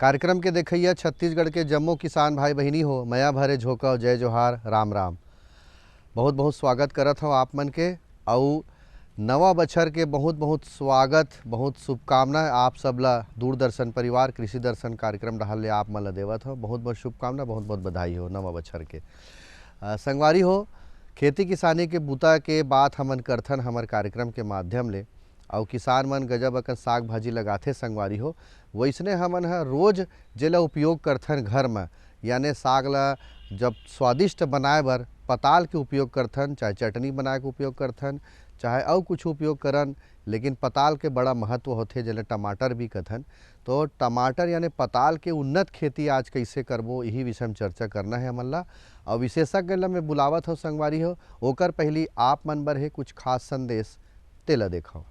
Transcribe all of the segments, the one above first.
कार्यक्रम के देखैया छत्तीसगढ़ के जम्मो किसान भाई बहिनी हो, मया भरे झोंका जय जोहार राम राम। बहुत बहुत स्वागत करत हूँ आप मन के। और नवा बछर के बहुत बहुत स्वागत, बहुत शुभकामनाएं आप सबला दूरदर्शन परिवार कृषि दर्शन कार्यक्रम रहल ले आप मन ला देवत हो। बहुत बहुत शुभकामना, बहुत बहुत बधाई हो नवा बछर के। संगवारी हो, खेती किसानी के बूता के बात हमन करथन हमर कार्यक्रम के माध्यम ले। और किसान मन गजब अकन साग भाजी लगाथे संगवारी हो। वैसने हमन ह रोज जेला उपयोग करथन घर में, यानी साग ला जब स्वादिष्ट बनाए बर पताल के उपयोग करथन, चाहे चटनी बनाए के उपयोग करथन, चाहे और कुछ उपयोग करन, लेकिन पताल के बड़ा महत्व होथे जेला टमाटर भी कथन। तो टमाटर यानी पताल के उन्नत खेती आज कैसे करबो, यही विषय में चर्चा करना है हमन ला। और विशेषज्ञ ला मैं बुलावत हो संगवारी हो, ओकर पहली आप मन बर है कुछ खास संदेश तेला देखो।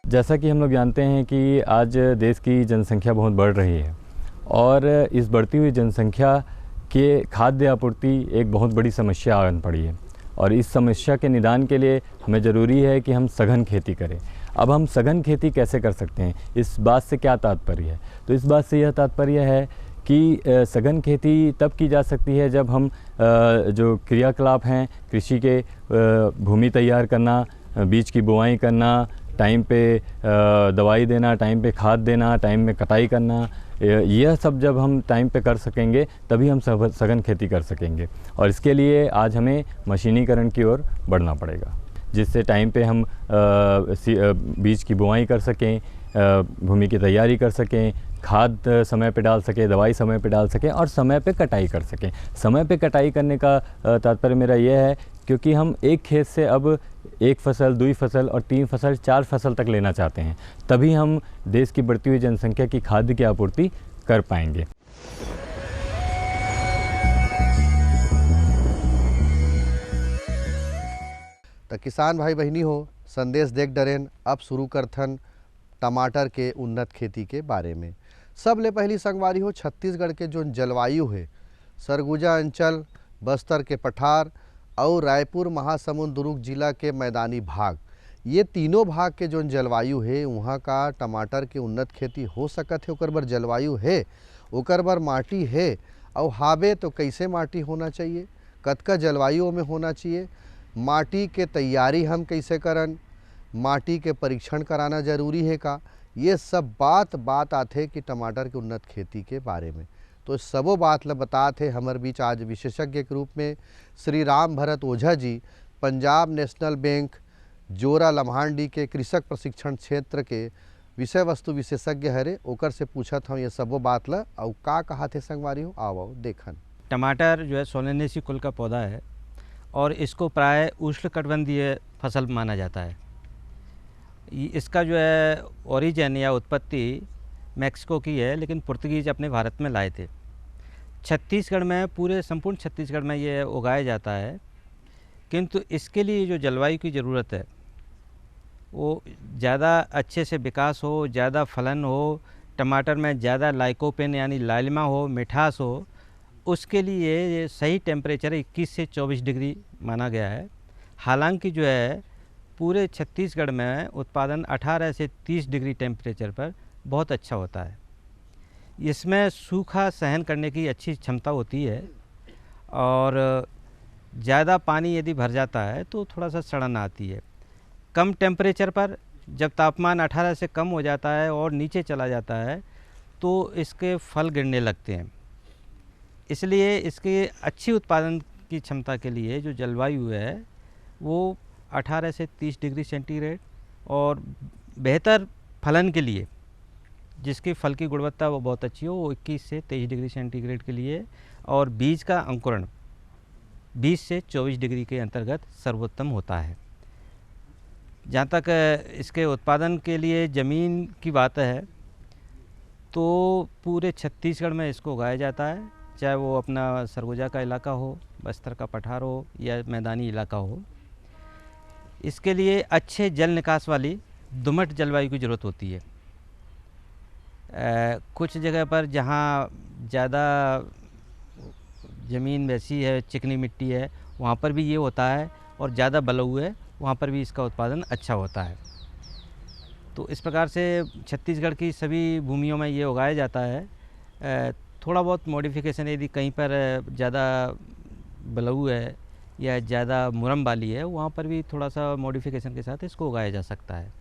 जैसा कि हम लोग जानते हैं कि आज देश की जनसंख्या बहुत बढ़ रही है और इस बढ़ती हुई जनसंख्या के खाद्य आपूर्ति एक बहुत बड़ी समस्या आन पड़ी है। और इस समस्या के निदान के लिए हमें ज़रूरी है कि हम सघन खेती करें। अब हम सघन खेती कैसे कर सकते हैं, इस बात से क्या तात्पर्य है? तो इस बात से यह तात्पर्य है कि सघन खेती तब की जा सकती है जब हम जो क्रियाकलाप हैं कृषि के, भूमि तैयार करना, बीज की बुआई करना, टाइम पे दवाई देना, टाइम पे खाद देना, टाइम में कटाई करना, यह सब जब हम टाइम पे कर सकेंगे तभी हम सघन खेती कर सकेंगे। और इसके लिए आज हमें मशीनीकरण की ओर बढ़ना पड़ेगा, जिससे टाइम पे हम बीज की बुआई कर सकें, भूमि की तैयारी कर सकें, खाद समय पे डाल सकें, दवाई समय पे डाल सकें और समय पे कटाई कर सकें। समय पे कटाई करने का तात्पर्य मेरा यह है क्योंकि हम एक खेत से अब एक फसल, दुई फसल और तीन फसल, चार फसल तक लेना चाहते हैं, तभी हम देश की बढ़ती हुई जनसंख्या की खाद्य की आपूर्ति कर पाएंगे। तो किसान भाई बहिनी हो, संदेश देख डरेन। अब शुरू करथन टमाटर के उन्नत खेती के बारे में। सब ले पहली संगवारी हो, छत्तीसगढ़ के जो जलवायु है, सरगुजा अंचल, बस्तर के पठार और रायपुर महासमुंद दुर्ग जिला के मैदानी भाग, ये तीनों भाग के जो जलवायु है वहाँ का टमाटर के उन्नत खेती हो सकत है। ओकर बर जलवायु है, ओकर बर माटी है, और हावे तो कैसे माटी होना चाहिए, कतका जलवायु में होना चाहिए, माटी के तैयारी हम कैसे करन, माटी के परीक्षण कराना जरूरी है का, ये सब बात आथे कि टमाटर के उन्नत खेती के बारे में। तो सबो बात ला बताते हमारे बीच आज विशेषज्ञ के रूप में श्री राम भरत ओझा जी, पंजाब नेशनल बैंक जोरा लम्हांडी के कृषक प्रशिक्षण क्षेत्र के विषय वस्तु विशेषज्ञ हरे। ओकर से पूछत हूँ ये सबो बात ला और का कहा थे संगवारी हो, आओ देखन। टमाटर जो है सोलेनेसी कुल का पौधा है और इसको प्राय उष्णकटिबंधीय फसल माना जाता है। इसका जो है ओरिजिन या उत्पत्ति मैक्सिको की है, लेकिन पुर्तगीज अपने भारत में लाए थे। छत्तीसगढ़ में, पूरे संपूर्ण छत्तीसगढ़ में ये उगाया जाता है, किंतु इसके लिए जो जलवायु की ज़रूरत है वो ज़्यादा अच्छे से विकास हो, ज़्यादा फलन हो, टमाटर में ज़्यादा लाइकोपेन यानी लालिमा हो, मिठास हो, उसके लिए ये सही टेम्परेचर 21 से 24 डिग्री माना गया है। हालांकि जो है पूरे छत्तीसगढ़ में उत्पादन 18 से 30 डिग्री टेम्परेचर पर बहुत अच्छा होता है। इसमें सूखा सहन करने की अच्छी क्षमता होती है और ज़्यादा पानी यदि भर जाता है तो थोड़ा सा सड़न आती है। कम टेम्परेचर पर जब तापमान 18 से कम हो जाता है और नीचे चला जाता है तो इसके फल गिरने लगते हैं। इसलिए इसके अच्छी उत्पादन की क्षमता के लिए जो जलवायु है वो 18 से 30 डिग्री सेंटीग्रेड, और बेहतर फलन के लिए जिसकी फल की गुणवत्ता वो बहुत अच्छी हो वो 21 से 23 डिग्री सेंटीग्रेड के लिए, और बीज का अंकुरण 20 से 24 डिग्री के अंतर्गत सर्वोत्तम होता है। जहाँ तक इसके उत्पादन के लिए ज़मीन की बात है तो पूरे छत्तीसगढ़ में इसको उगाया जाता है, चाहे वो अपना सरगुजा का इलाका हो, बस्तर का पठार हो या मैदानी इलाका हो। इसके लिए अच्छे जल निकास वाली दोमट जलवायु की ज़रूरत होती है। कुछ जगह पर जहाँ ज़्यादा ज़मीन वैसी है, चिकनी मिट्टी है, वहाँ पर भी ये होता है, और ज़्यादा बलुई है वहाँ पर भी इसका उत्पादन अच्छा होता है। तो इस प्रकार से छत्तीसगढ़ की सभी भूमियों में ये उगाया जाता है। थोड़ा बहुत मॉडिफिकेशन यदि कहीं पर ज़्यादा बलऊ है या ज़्यादा मुरम वाली है, वहाँ पर भी थोड़ा सा मॉडिफिकेशन के साथ इसको उगाया जा सकता है।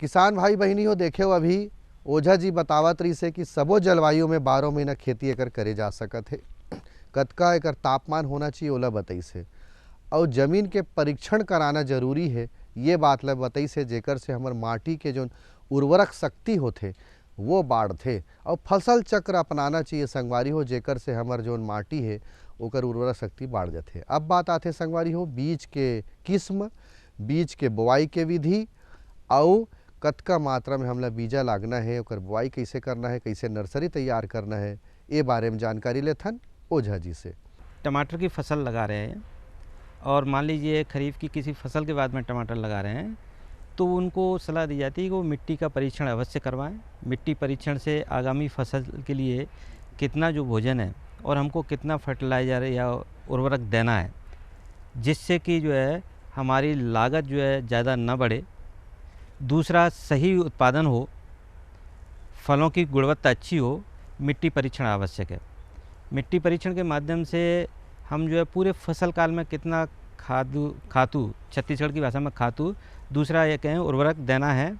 किसान भाई बहनी हो देखे हो अभी ओझा जी बतावत रही से कि सबो जलवायु में 12 महीना खेती एकर करे जा सकत है। कतका एकर तापमान होना चाहिए ओला बताई से, और जमीन के परीक्षण कराना जरूरी है, ये बात ला बताई से जेकर से हमर माटी के जो उर्वरक शक्ति होथे वो बाढ़थे, और फसल चक्र अपनाना चाहिए संगवारी हो, जेकर से हमर जो माटी है ओकर उर्वरक शक्ति बढ़ जाथे। अब बात आथे संगवारी हो बीज के किस्म, बीज के बोआई के विधि, और कतका मात्रा में हमला बीजा लागना है, ओकर बुआई कैसे करना है, कैसे नर्सरी तैयार करना है, ये बारे में जानकारी लेथन ओझा जी से। टमाटर की फसल लगा रहे हैं और मान लीजिए खरीफ की किसी फसल के बाद में टमाटर लगा रहे हैं, तो उनको सलाह दी जाती है कि वो मिट्टी का परीक्षण अवश्य करवाएं। मिट्टी परीक्षण से आगामी फसल के लिए कितना जो भोजन है और हमको कितना फर्टिलाइज़र या उर्वरक देना है, जिससे कि जो है हमारी लागत जो है ज़्यादा न बढ़े, दूसरा सही उत्पादन हो, फलों की गुणवत्ता अच्छी हो, मिट्टी परीक्षण आवश्यक है। मिट्टी परीक्षण के माध्यम से हम जो है पूरे फसल काल में कितना खातू छत्तीसगढ़ की भाषा में खातू, दूसरा ये कहें उर्वरक देना है,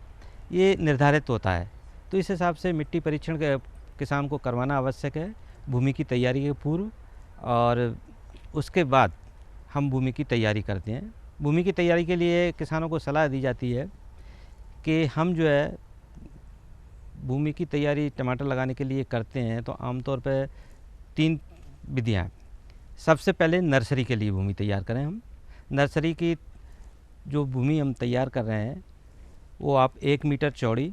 ये निर्धारित होता है। तो इस हिसाब से मिट्टी परीक्षण किसान को करवाना आवश्यक है भूमि की तैयारी के पूर्व, और उसके बाद हम भूमि की तैयारी करते हैं। भूमि की तैयारी के लिए किसानों को सलाह दी जाती है कि हम जो है भूमि की तैयारी टमाटर लगाने के लिए करते हैं तो आमतौर पर 3 विधियाँ हैं। सबसे पहले नर्सरी के लिए भूमि तैयार करें हम। नर्सरी की जो भूमि हम तैयार कर रहे हैं वो आप 1 मीटर चौड़ी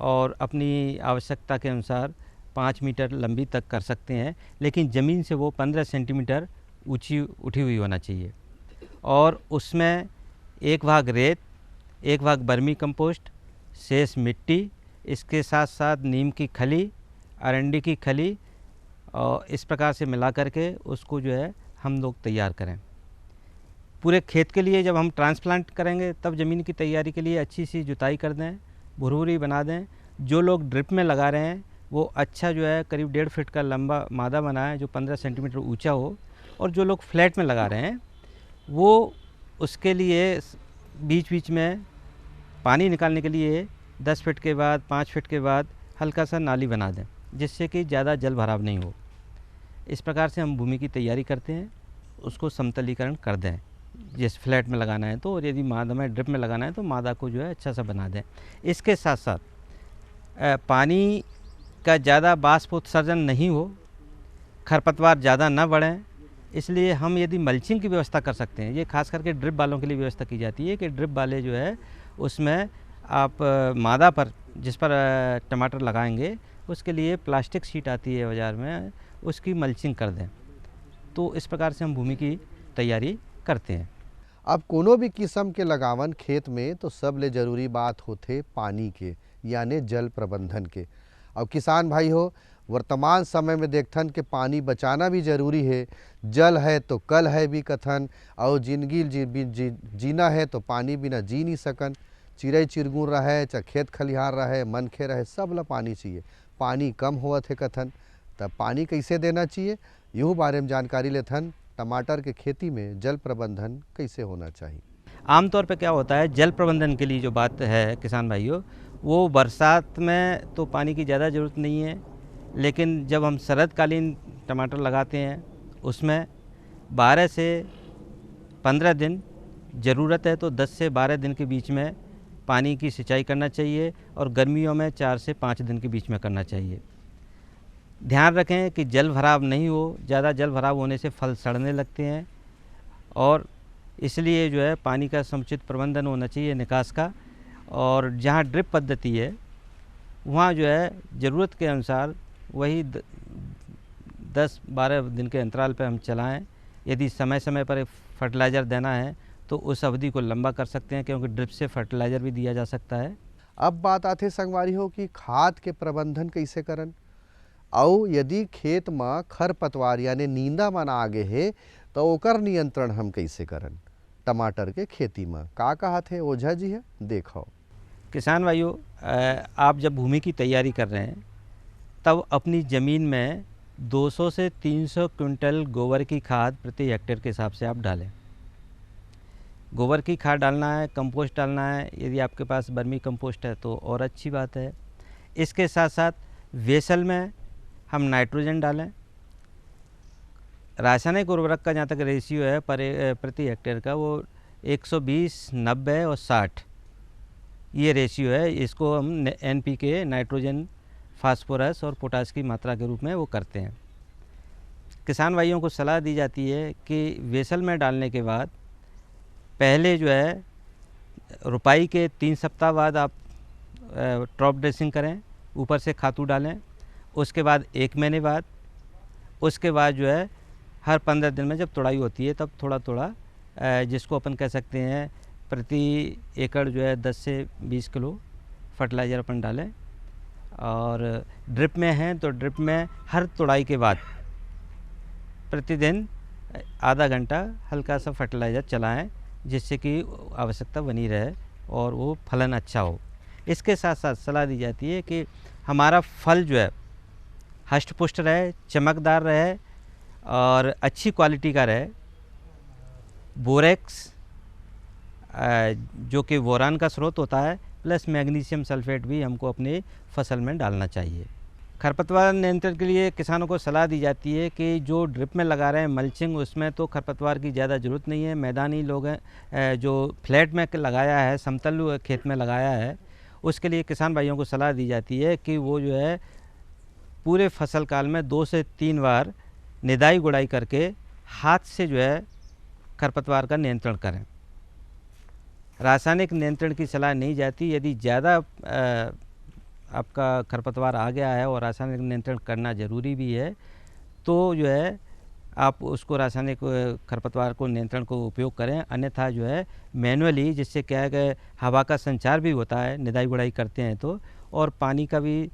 और अपनी आवश्यकता के अनुसार 5 मीटर लंबी तक कर सकते हैं, लेकिन ज़मीन से वो 15 सेंटीमीटर ऊंची उठी हुई होना चाहिए, और उसमें 1 भाग रेत, 1 भाग बर्मी कंपोस्ट, शेष मिट्टी, इसके साथ साथ नीम की खली, अरंडी की खली, और इस प्रकार से मिला करके उसको जो है हम लोग तैयार करें। पूरे खेत के लिए जब हम ट्रांसप्लांट करेंगे तब ज़मीन की तैयारी के लिए अच्छी सी जुताई कर दें, भुरभुरी बना दें। जो लोग ड्रिप में लगा रहे हैं वो अच्छा जो है करीब 1.5 फीट का लंबा मादा बनाएं जो 15 सेंटीमीटर ऊंचा हो, और जो लोग फ्लैट में लगा रहे हैं वो उसके लिए बीच बीच में पानी निकालने के लिए 10 फीट के बाद 5 फीट के बाद हल्का सा नाली बना दें, जिससे कि ज़्यादा जल भराव नहीं हो। इस प्रकार से हम भूमि की तैयारी करते हैं, उसको समतलीकरण कर दें जिस फ्लैट में लगाना है तो, और यदि मादा में ड्रिप में लगाना है तो मादा को जो है अच्छा सा बना दें। इसके साथ साथ पानी का ज़्यादा वाष्प उत्सर्जन नहीं हो, खरपतवार ज़्यादा न बढ़ें, इसलिए हम यदि मल्चिंग की व्यवस्था कर सकते हैं। ये खास करके ड्रिप वालों के लिए व्यवस्था की जाती है कि ड्रिप वाले जो है उसमें आप मादा पर जिस पर टमाटर लगाएंगे उसके लिए प्लास्टिक शीट आती है बाज़ार में, उसकी मल्चिंग कर दें। तो इस प्रकार से हम भूमि की तैयारी करते हैं। अब कोनो भी किस्म के लगावन खेत में तो सबले जरूरी बात होथे पानी के, यानी जल प्रबंधन के। अब किसान भाई हो वर्तमान समय में देखथन कि पानी बचाना भी जरूरी है। जल है तो कल है भी कथन, और जिंदगी जीना है तो पानी बिना जी नहीं सकन। चिड़ै चिरगुन रहे चाहे खेत खलिहार रहे, मनखे रहे, सब ला पानी चाहिए। पानी कम होवत है कथन, तब पानी कैसे देना चाहिए यूँ बारे में जानकारी लेथन। टमाटर के खेती में जल प्रबंधन कैसे होना चाहिए? आमतौर पे क्या होता है, जल प्रबंधन के लिए जो बात है किसान भाइयों, वो बरसात में तो पानी की ज़्यादा ज़रूरत नहीं है, लेकिन जब हम शरदकालीन टमाटर लगाते हैं उसमें 12 से 15 दिन ज़रूरत है, तो 10 से 12 दिन के बीच में पानी की सिंचाई करना चाहिए, और गर्मियों में 4 से 5 दिन के बीच में करना चाहिए। ध्यान रखें कि जल भराव नहीं हो, ज़्यादा जल भराव होने से फल सड़ने लगते हैं, और इसलिए जो है पानी का समुचित प्रबंधन होना चाहिए निकास का। और जहाँ ड्रिप पद्धति है वहाँ जो है ज़रूरत के अनुसार वही 10-12 दिन के अंतराल पर हम चलाएं। यदि समय समय पर फर्टिलाइज़र देना है तो उस अवधि को लंबा कर सकते हैं, क्योंकि ड्रिप से फर्टिलाइज़र भी दिया जा सकता है। अब बात आथे संगवारी हो कि खाद के प्रबंधन कैसे करन, और यदि खेत में खरपतवार यानी नींदा मन आगे है तो ओकर नियंत्रण हम कैसे करन, टमाटर के खेती में। का कहत है ओझा जी है, देखो। किसान भाइयों, आप जब भूमि की तैयारी कर रहे हैं तब अपनी ज़मीन में 200 से 300 क्विंटल गोबर की खाद प्रति हेक्टेयर के हिसाब से आप डालें। गोबर की खाद डालना है, कंपोस्ट डालना है, यदि आपके पास बर्मी कंपोस्ट है तो और अच्छी बात है। इसके साथ साथ वेसल में हम नाइट्रोजन डालें। रासायनिक उर्वरक का जहाँ तक रेशियो है प्रति हेक्टेयर का, वो 120, 90 और 60 ये रेशियो है। इसको हम NPK, नाइट्रोजन, फास्फोरस और पोटास की मात्रा के रूप में वो करते हैं। किसान भाइयों को सलाह दी जाती है कि वेसल में डालने के बाद पहले जो है रुपाई के 3 सप्ताह बाद आप ड्रॉप ड्रेसिंग करें, ऊपर से खातू डालें। उसके बाद 1 महीने बाद, उसके बाद जो है हर 15 दिन में जब तोड़ाई होती है तब थोड़ा थोड़ा, जिसको अपन कह सकते हैं प्रति एकड़ जो है 10 से 20 किलो फर्टिलाइज़र अपन डालें। और ड्रिप में हैं तो ड्रिप में हर तोड़ाई के बाद प्रतिदिन आधा घंटा हल्का सा फर्टिलाइज़र चलाएं, जिससे कि आवश्यकता बनी रहे और वो फलन अच्छा हो। इसके साथ साथ सलाह दी जाती है कि हमारा फल जो है हष्ट पुष्ट रहे, चमकदार रहे और अच्छी क्वालिटी का रहे। बोरेक्स जो कि बोरान का स्रोत होता है, प्लस मैग्नीशियम सल्फेट भी हमको अपनी फसल में डालना चाहिए। खरपतवार नियंत्रण के लिए किसानों को सलाह दी जाती है कि जो ड्रिप में लगा रहे हैं मल्चिंग, उसमें तो खरपतवार की ज़्यादा ज़रूरत नहीं है। मैदानी लोग हैं जो फ्लैट में लगाया है, समतल खेत में लगाया है, उसके लिए किसान भाइयों को सलाह दी जाती है कि वो जो है पूरे फसल काल में 2 से 3 बार निदाई गुड़ाई करके हाथ से जो है खरपतवार का नियंत्रण करें। रासायनिक नियंत्रण की सलाह नहीं जाती। यदि ज़्यादा आपका खरपतवार आ गया है और रासायनिक नियंत्रण करना ज़रूरी भी है, तो जो है आप उसको रासायनिक खरपतवार को नियंत्रण को उपयोग करें। अन्यथा जो है मैनुअली, जिससे क्या है कि हवा का संचार भी होता है निदाई गुड़ाई करते हैं तो, और पानी का भी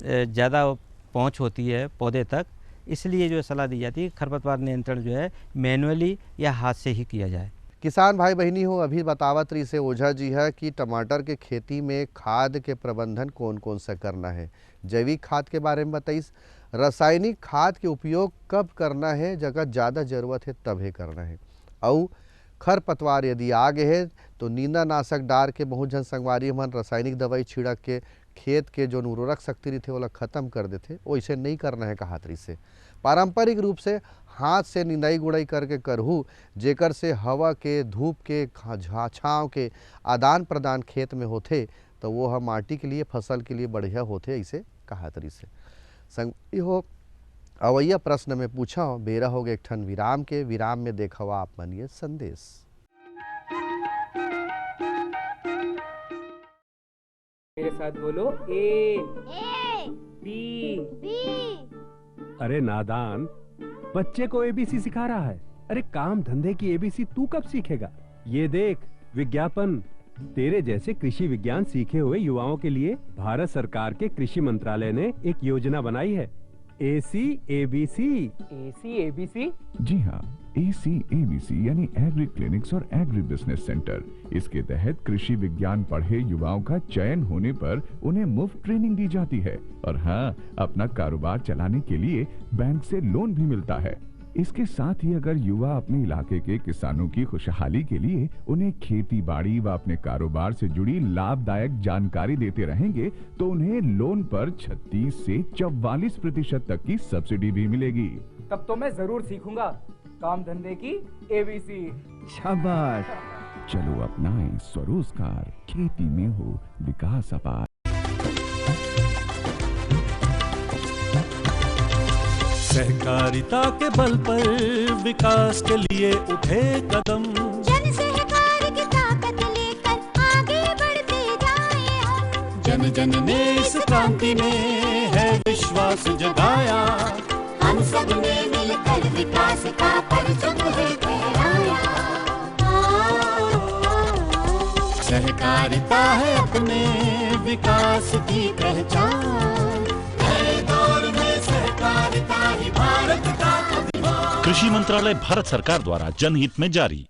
ज़्यादा पहुंच होती है पौधे तक, इसलिए जो सलाह दी जाती है खरपतवार नियंत्रण जो है मैनुअली या हाथ से ही किया जाए। किसान भाई बहनी हो, अभी बतावत रही से ओझा जी है कि टमाटर के खेती में खाद के प्रबंधन कौन कौन सा करना है। जैविक खाद के बारे में बताइस, रासायनिक खाद के उपयोग कब करना है, जगह ज़्यादा ज़रूरत है तभी करना है। और खरपतवार यदि आ गए है तो नींदानाशक डाल के बहुत जन संगवारी मन रासायनिक दवाई छिड़क के खेत के जो उर्वरक शक्ति रही थे वो ख़त्म कर देते, वैसे नहीं करना है। कहा तरी से पारंपरिक रूप से हाथ से निंदाई गुड़ाई करके करहू, जेकर से हवा के, धूप के, छाँव के आदान प्रदान खेत में होते तो वो हम माटी के लिए, फसल के लिए बढ़िया होते, ऐसे कहा तरी से। संग हो अवैया प्रश्न में पूछा बेरा हो गए एक ठन विराम के। विराम में देखा आप मानिए संदेश। मेरे साथ बोलो ए बी। अरे नादान, बच्चे को एबीसी सिखा रहा है। अरे काम धंधे की एबीसी तू कब सीखेगा? ये देख विज्ञापन। तेरे जैसे कृषि विज्ञान सीखे हुए युवाओं के लिए भारत सरकार के कृषि मंत्रालय ने एक योजना बनाई है, ACABC। ACABC? जी हाँ, ACABC यानी एग्री क्लिनिक्स और एग्री बिजनेस सेंटर। इसके तहत कृषि विज्ञान पढ़े युवाओं का चयन होने पर उन्हें मुफ्त ट्रेनिंग दी जाती है और हाँ, अपना कारोबार चलाने के लिए बैंक से लोन भी मिलता है। इसके साथ ही अगर युवा अपने इलाके के किसानों की खुशहाली के लिए उन्हें खेती बाड़ी व अपने कारोबार से जुड़ी लाभदायक जानकारी देते रहेंगे तो उन्हें लोन पर 36 से 44% तक की सब्सिडी भी मिलेगी। तब तो मैं जरूर सीखूंगा काम धंधे की ABC। शाबाश, चलो अपनाएं स्वरोजगार, खेती में हो विकास अपार। सहकारिता के बल पर विकास के लिए उठे कदम, जन सहकार की ताकत लेकर आगे बढ़ते जाएं हम। जन जन ने इस क्रांति में है विश्वास जगाया, हम सब ने मिलकर विकास का परचम है फहराया। सहकारिता है अपने विकास की पहचान, नए दौर में सहकारिता ही भारत का अभिमान। कृषि मंत्रालय भारत सरकार द्वारा जनहित में जारी।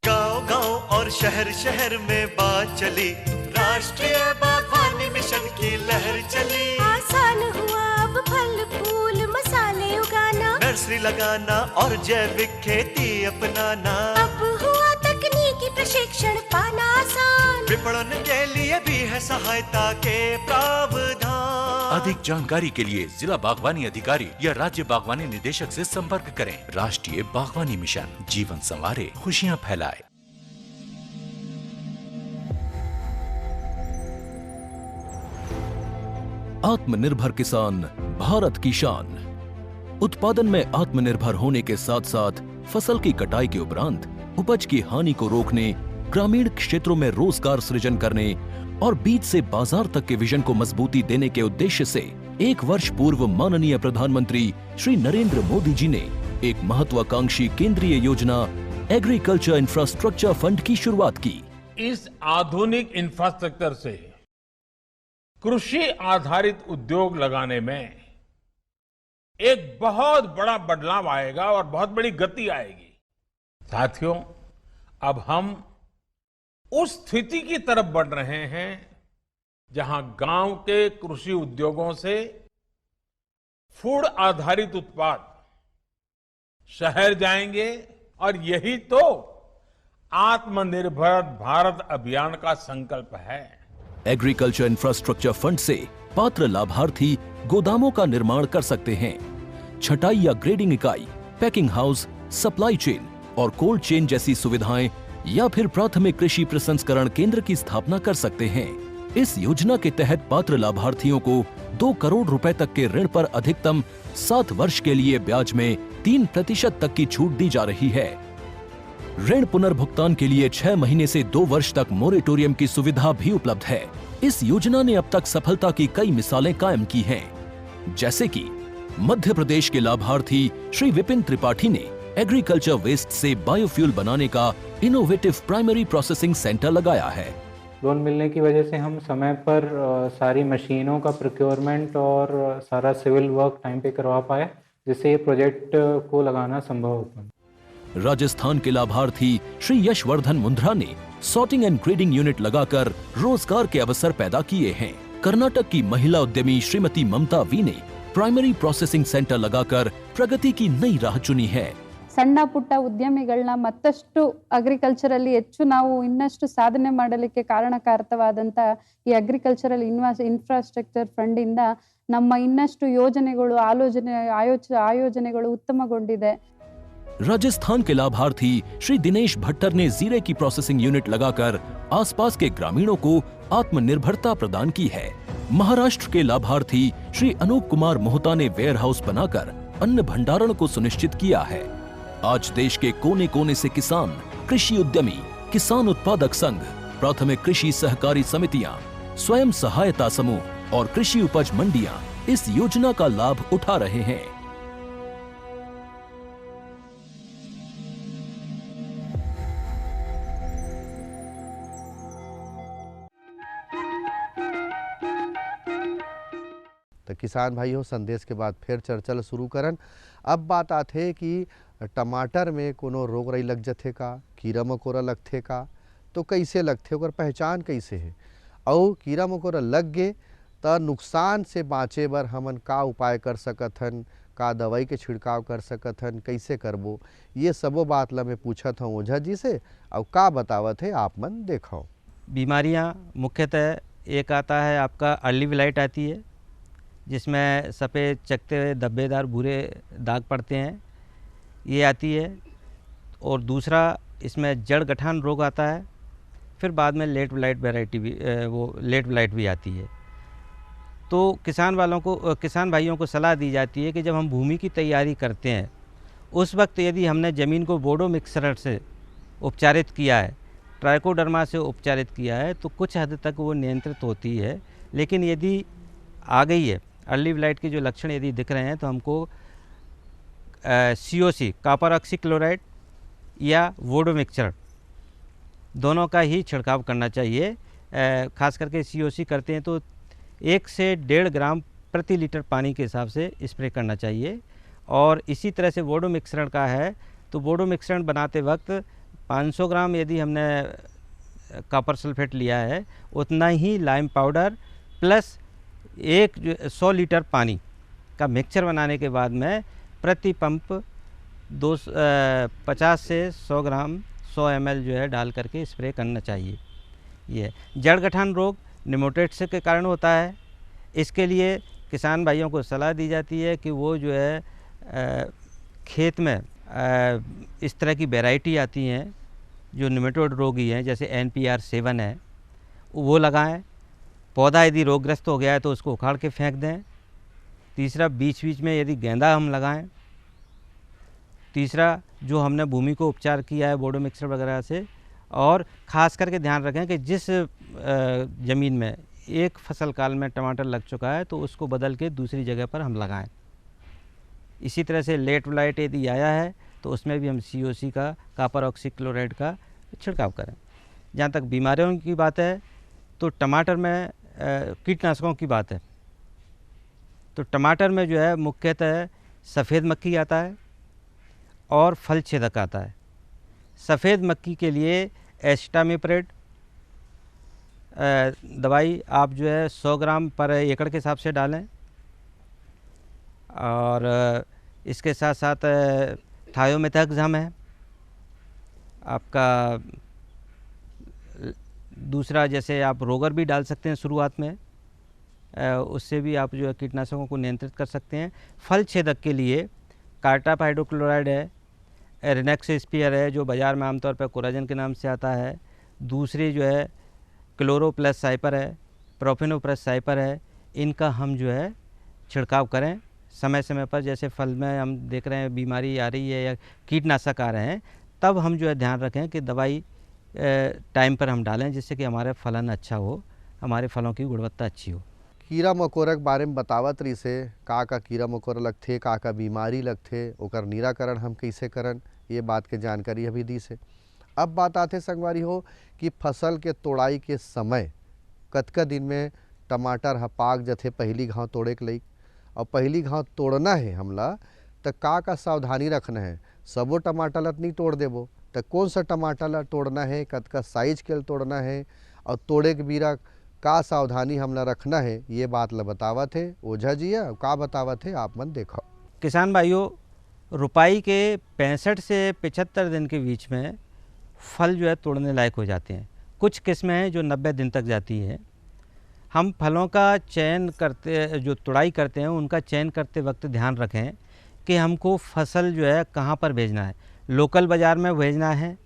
गाँव गाँव और शहर शहर में बात चली, राष्ट्रीय बागवानी मिशन की लहर चली। आसान हुआ अब फल फूल मसाले उगाना, नर्सरी लगाना और जैविक खेती अपनाना। अब हुआ तकनीकी प्रशिक्षण पाना आसान, विपणन के लिए भी है सहायता के प्रावधान। अधिक जानकारी के लिए जिला बागवानी अधिकारी या राज्य बागवानी निदेशक से संपर्क करें। राष्ट्रीय बागवानी मिशन, जीवन संवारे, खुशियां फैलाए। आत्मनिर्भर किसान भारत की शान। उत्पादन में आत्मनिर्भर होने के साथ साथ फसल की कटाई के उपरांत उपज की हानि को रोकने, ग्रामीण क्षेत्रों में रोजगार सृजन करने और बीज से बाजार तक के विजन को मजबूती देने के उद्देश्य से 1 वर्ष पूर्व माननीय प्रधानमंत्री श्री नरेंद्र मोदी जी ने एक महत्वाकांक्षी केंद्रीय योजना एग्रीकल्चर इंफ्रास्ट्रक्चर फंड की शुरुआत की। इस आधुनिक इंफ्रास्ट्रक्चर से कृषि आधारित उद्योग लगाने में एक बहुत बड़ा बदलाव आएगा और बहुत बड़ी गति आएगी। साथियों, अब हम उस स्थिति की तरफ बढ़ रहे हैं जहां गांव के कृषि उद्योगों से फूड आधारित उत्पाद शहर जाएंगे और यही तो आत्मनिर्भर भारत अभियान का संकल्प है। एग्रीकल्चर इंफ्रास्ट्रक्चर फंड से पात्र लाभार्थी गोदामों का निर्माण कर सकते हैं, छटाई या ग्रेडिंग इकाई, पैकिंग हाउस, सप्लाई चेन और कोल्ड चेन जैसी सुविधाएं या फिर प्राथमिक कृषि प्रसंस्करण केंद्र की स्थापना कर सकते हैं। इस योजना के तहत पात्र लाभार्थियों को 2 करोड़ रुपए तक के ऋण पर अधिकतम 7 वर्ष के लिए ब्याज में 3% तक की छूट दी जा रही है। ऋण पुनर्भुगतान के लिए 6 महीने से 2 वर्ष तक मोरेटोरियम की सुविधा भी उपलब्ध है। इस योजना ने अब तक सफलता की कई मिसालें कायम की हैं, जैसे कि मध्य प्रदेश के लाभार्थी श्री विपिन त्रिपाठी ने एग्रीकल्चर वेस्ट से बायोफ्यूल बनाने का इनोवेटिव प्राइमरी प्रोसेसिंग सेंटर लगाया है। लोन मिलने की वजह से हम समय पर सारी मशीनों का प्रोक्योरमेंट और सारा सिविल वर्क टाइम पे करवा पाए, जिससे ये प्रोजेक्ट को लगाना संभव हो पाया। राजस्थान के लाभार्थी श्री यशवर्धन मुंद्रा ने सॉर्टिंग एंड ग्रेडिंग यूनिट लगाकर रोजगार के अवसर पैदा किए हैं। कर्नाटक की महिला उद्यमी श्रीमती ममता वी ने प्राइमरी प्रोसेसिंग सेंटर लगाकर प्रगति की नई राह चुनी है। ಸಣ್ಣ ಪುಟ್ಟ ಉದ್ಯಮಿಗಳನ್ನ ಮತ್ತಷ್ಟು ಅಗ್ರಿಕಲ್ಚರಲ್ಲಿ ಹೆಚ್ಚು ನಾವು ಇನ್ನಷ್ಟು ಸಾಧನೆ ಮಾಡಲಿಕ್ಕೆ ಕಾರಣಕಾರಕವಾದಂತ ಈ ಅಗ್ರಿಕಲ್ಚರಲ್ ಇನ್ಫ್ರಾಸ್ಟ್ರಕ್ಚರ್ ಫಂಡ್ ಇಂದ ನಮ್ಮ ಇನ್ನಷ್ಟು ಯೋಜನೆಗಳು ಆಯೋಜನೆಗಳು ಉತ್ತಮಗೊಂಡಿದೆ। राजस्थान के लाभार्थी श्री दिनेश भट्टर ने जीरे की प्रोसेसिंग यूनिट लगाकर आसपास के ग्रामीणों को आत्मनिर्भरता प्रदान की है। महाराष्ट्र के लाभार्थी श्री अनूप कुमार मोहता ने वेयर हाउस बनाकर अन्न भंडारण को सुनिश्चित किया है। आज देश के कोने कोने से किसान, कृषि उद्यमी, किसान उत्पादक संघ, प्राथमिक कृषि सहकारी समितियां, स्वयं सहायता समूह और कृषि उपज मंडियां इस योजना का लाभ उठा रहे हैं। तो किसान भाई हो, संदेश के बाद फिर चर्चा शुरू करन। अब बात आथे कि टमाटर में कोनो रोग राई लग जाथे का, कीड़ा मकोरा लगथे का, तो कैसे लगथे, ओकर पहचान कैसे है, और कीड़ा मकोरा लग गे तो नुकसान से बाँचे बर हमन का उपाय कर सकत हन, का दवाई के छिड़काव कर सकत हन, कैसे करबो, ये सबो बात ला मैं पूछत हूँ ओझा जी से, और का बतावत है आप मन देखो। बीमारियां मुख्यतः एक आता है आपका अर्ली विलाइट आती है, जिसमें सफ़ेद चकते हुए धब्बेदार भूरे दाग पड़ते हैं, ये आती है। और दूसरा इसमें जड़ गठान रोग आता है। फिर बाद में लेट विलाइट वैरायटी भी लेट विलाइट भी आती है। तो किसान भाइयों को सलाह दी जाती है कि जब हम भूमि की तैयारी करते हैं उस वक्त यदि हमने ज़मीन को बोडो मिक्सर से उपचारित किया है, ट्राइकोडर्मा से उपचारित किया है, तो कुछ हद तक वो नियंत्रित होती है। लेकिन यदि आ गई है अर्ली विलाइट के जो लक्षण यदि दिख रहे हैं, तो हमको COC कॉपर ऑक्सी क्लोराइड या वोडो मिक्सचर दोनों का ही छिड़काव करना चाहिए। खास करके COC करते हैं तो 1 से 1.5 ग्राम प्रति लीटर पानी के हिसाब से स्प्रे करना चाहिए। और इसी तरह से वोडो मिक्सचर का है तो वोडो मिक्सचर बनाते वक्त 500 ग्राम यदि हमने कॉपर सल्फेट लिया है उतना ही लाइम पाउडर प्लस 100 लीटर पानी का मिक्सचर बनाने के बाद में प्रति पंप 50 से 100 ग्राम 100 ml जो है डाल करके स्प्रे करना चाहिए। ये जड़ गठान रोग निमोटेड्स के कारण होता है। इसके लिए किसान भाइयों को सलाह दी जाती है कि वो जो है खेत में इस तरह की वैरायटी आती हैं जो निमेटोड रोगी हैं, जैसे NPR 7 है, वो लगाएं। पौधा यदि रोगग्रस्त हो गया है तो उसको उखाड़ के फेंक दें। तीसरा, बीच बीच में यदि गेंदा हम लगाएं। तीसरा, जो हमने भूमि को उपचार किया है बोडो मिक्सर वगैरह से, और ख़ास करके ध्यान रखें कि जिस ज़मीन में एक फसल काल में टमाटर लग चुका है तो उसको बदल के दूसरी जगह पर हम लगाएं। इसी तरह से लेट ब्लाइट यदि आया है तो उसमें भी हम COC का, कॉपर ऑक्सीक्लोराइड का छिड़काव करें। जहाँ तक बीमारियों की बात है तो टमाटर में कीटनाशकों की बात है तो टमाटर में जो है मुख्यतः सफ़ेद मक्खी आता है और फल छेदक आता है। सफ़ेद मक्खी के लिए एस्टामिप्रिड दवाई आप जो है 100 ग्राम पर एकड़ के हिसाब से डालें, और इसके साथ साथ थायोमेथाक्साम है आपका। दूसरा, जैसे आप रोगर भी डाल सकते हैं शुरुआत में, उससे भी आप जो है कीटनाशकों को नियंत्रित कर सकते हैं। फल छेदक के लिए कार्टाप हाइड्रोक्लोराइड है, रिनेक्स स्पीयर है जो बाज़ार में आमतौर पर कोराजन के नाम से आता है। दूसरी जो है क्लोरो प्लस साइपर है, प्रोफेनो प्लस साइपर है। इनका हम जो है छिड़काव करें समय समय पर। जैसे फल में हम देख रहे हैं बीमारी आ रही है या कीटनाशक आ रहे हैं, तब हम जो है ध्यान रखें कि दवाई टाइम पर हम डालें, जिससे कि हमारा फलन अच्छा हो, हमारे फलों की गुणवत्ता अच्छी हो। कीड़ा मकोड़ा के बारे में बतावत रही से का कीड़ा मकोड़ा लगथे, का बीमारी लगथे, ओकर निराकरण हम कैसे करन, ये बात के जानकारी अभी दी से। अब बात आते संगवारी हो कि फसल के तोड़ाई के समय कतका दिन में टमाटर ह पाक जथे पहली घाव तोड़े के लइक, और पहली घाव तोड़ना है हमला तो का सावधानी रखना है। सबो टमाटर ला नहीं तोड़ देबो तो कौन सा टमाटर ला तोड़ना है, कतका साइज के तोड़ना है, और तोड़े के बीरा का सावधानी हमला रखना है, ये बात ला बतावत है ओझा जी। का बतावत है आप मन देखो। किसान भाइयों, रुपाई के 65 से 75 दिन के बीच में फल जो है तोड़ने लायक हो जाते हैं। कुछ किस्में हैं जो 90 दिन तक जाती हैं। हम फलों का चयन करते, जो तुड़ाई करते हैं, उनका चयन करते वक्त ध्यान रखें कि हमको फसल जो है कहाँ पर भेजना है। लोकल बाज़ार में भेजना है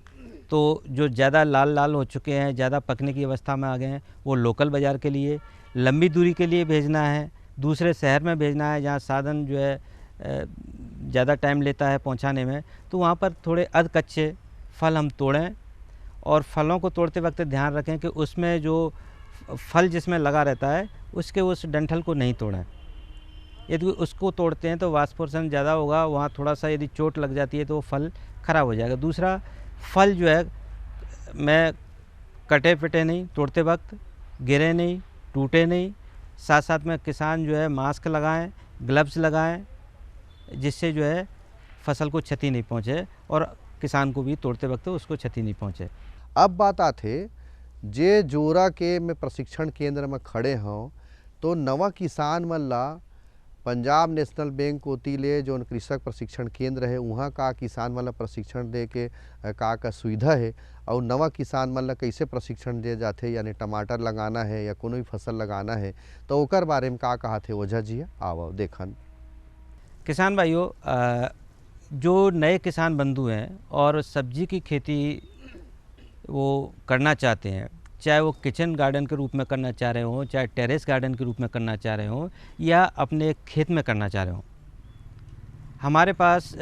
तो जो ज़्यादा लाल लाल हो चुके हैं, ज़्यादा पकने की अवस्था में आ गए हैं, वो लोकल बाज़ार के लिए। लंबी दूरी के लिए भेजना है, दूसरे शहर में भेजना है जहाँ साधन जो है ज़्यादा टाइम लेता है पहुँचाने में, तो वहाँ पर थोड़े अध कच्चे फल हम तोड़ें। और फलों को तोड़ते वक्त ध्यान रखें कि उसमें जो फल जिसमें लगा रहता है उसके उस डंठल को नहीं तोड़ें। यदि उसको तोड़ते हैं तो वाष्पोषण ज़्यादा होगा, वहाँ थोड़ा सा यदि चोट लग जाती है तो वो फल ख़राब हो जाएगा। दूसरा, फल जो है मैं कटे पिटे नहीं, तोड़ते वक्त गिरे नहीं, टूटे नहीं। साथ साथ में किसान जो है मास्क लगाएं, ग्लव्स लगाएं, जिससे जो है फसल को क्षति नहीं पहुँचे और किसान को भी तोड़ते वक्त उसको क्षति नहीं पहुँचे। अब बात आते जे जोरा के में प्रशिक्षण केंद्र में खड़े हों तो नवा किसान मन ला पंजाब नेशनल बैंक कोती ले जो कृषक प्रशिक्षण केंद्र है वहाँ का किसान मन ला प्रशिक्षण दे के का सुविधा है, और नवा किसान मन ला कैसे प्रशिक्षण दे जाते, यानी टमाटर लगाना है या कोनो भी फसल लगाना है तो ओकर बारे में का कहा थे ओझा जी। आओ देखन। किसान भाइयों, जो नए किसान बंधु हैं और सब्जी की खेती वो करना चाहते हैं, चाहे वो किचन गार्डन के रूप में करना चाह रहे हों, चाहे टेरेस गार्डन के रूप में करना चाह रहे हों, या अपने खेत में करना चाह रहे हों, हमारे पास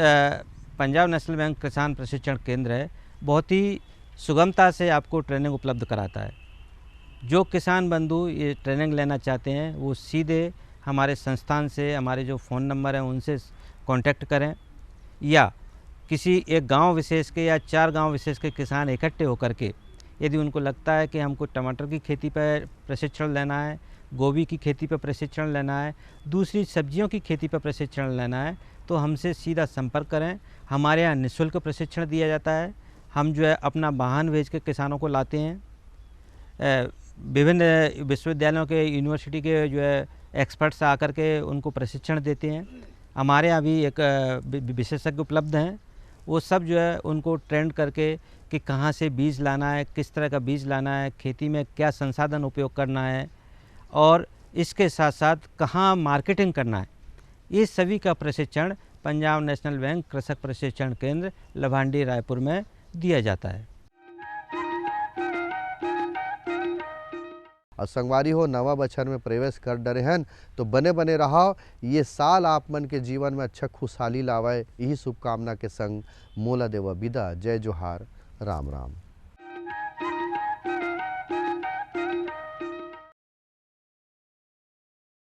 पंजाब नेशनल बैंक किसान प्रशिक्षण केंद्र है। बहुत ही सुगमता से आपको ट्रेनिंग उपलब्ध कराता है। जो किसान बंधु ये ट्रेनिंग लेना चाहते हैं वो सीधे हमारे संस्थान से, हमारे जो फ़ोन नंबर हैं उनसे कांटेक्ट करें, या किसी एक गांव विशेष के या 4 गांव विशेष के किसान इकट्ठे होकर के यदि उनको लगता है कि हमको टमाटर की खेती पर प्रशिक्षण लेना है, गोभी की खेती पर प्रशिक्षण लेना है, दूसरी सब्जियों की खेती पर प्रशिक्षण लेना है, तो हमसे सीधा संपर्क करें। हमारे यहाँ निःशुल्क प्रशिक्षण दिया जाता है। हम जो है अपना वाहन भेज के किसानों को लाते हैं विभिन्न विश्वविद्यालयों के, यूनिवर्सिटी के जो है एक्सपर्ट्स आकर के उनको प्रशिक्षण देते हैं। हमारे यहाँ भी एक विशेषज्ञ उपलब्ध हैं, वो सब जो है उनको ट्रेंड करके कि कहाँ से बीज लाना है, किस तरह का बीज लाना है, खेती में क्या संसाधन उपयोग करना है और इसके साथ साथ कहाँ मार्केटिंग करना है, ये सभी का प्रशिक्षण पंजाब नेशनल बैंक कृषक प्रशिक्षण केंद्र लभांडी रायपुर में दिया जाता है। और संगवारी हो, नवा बछर में प्रवेश कर डरे हन तो बने बने रहो। ये साल आप मन के जीवन में अच्छा खुशहाली लावे, यही शुभकामना के संग मोला देवा विदा। जय जोहार, राम राम।